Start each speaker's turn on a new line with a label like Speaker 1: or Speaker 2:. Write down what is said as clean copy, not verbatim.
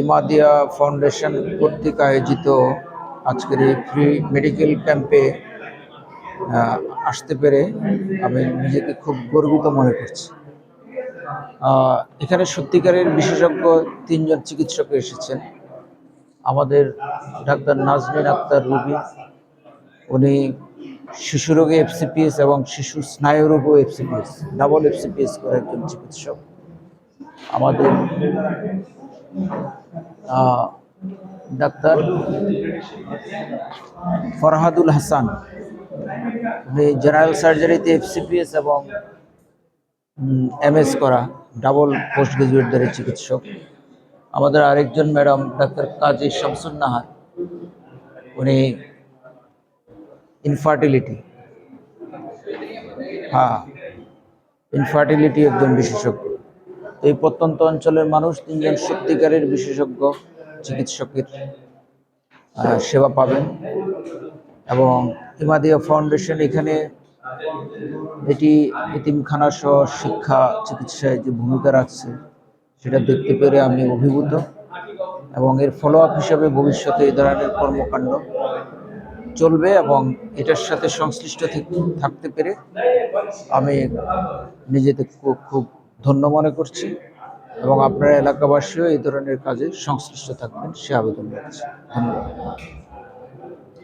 Speaker 1: ইমাদিয়া foundation কর্তৃক আয়োজিত আজকের এই ফ্রি মেডিকেল ক্যাম্পে আসতে পেরে আমি নিজেকে খুব গর্বিত মনে করছি। এখানে সত্যিকারের বিশেষজ্ঞ 3 জন চিকিৎসক এসেছেন। আমাদের ডাক্তার নাজনীন আক্তার রুবি, উনি শিশু রোগে এফসিপিএস এবং শিশু স্নায়ু রোগও এফসিপিএস, ডাবল এফসিপিএস করে একজন চিকিৎসক। আমাদের ডাক্তার ফরহাদুল হাসান, উনি জেনারেল সার্জারিতে এফসিপিএস এবং এমএস করা ডাবল পোস্ট গ্রাজুয়েটদের চিকিৎসক। আমাদের আরেকজন ম্যাডাম ডাক্তার কাজী শামসুন নাহার, উনি ইনফার্টিলিটি একজন বিশেষজ্ঞ। এই প্রত্যন্ত অঞ্চলের মানুষ 3 জন সত্যিকারের বিশেষজ্ঞ চিকিৎসকের সেবা পাবেন। এবং ইমাদিয়া ফাউন্ডেশন এখানে এটি এতিমখানা সহ শিক্ষা চিকিৎসায় যে ভূমিকা রাখছে সেটা দেখতে পেরে আমি অভিভূত, এবং এর ফলো আপ হিসাবে ভবিষ্যতে এই ধরনের কর্মকাণ্ড চলবে এবং এটার সাথে সংশ্লিষ্ট থাকতে পেরে আমি নিজেকে খুব ধন্য মনে করছি, এবং আপনার এলাকাবাসীও এই ধরনের কাজে সংশ্লিষ্ট থাকবেন সে আবেদন রাখছি। ধন্যবাদ।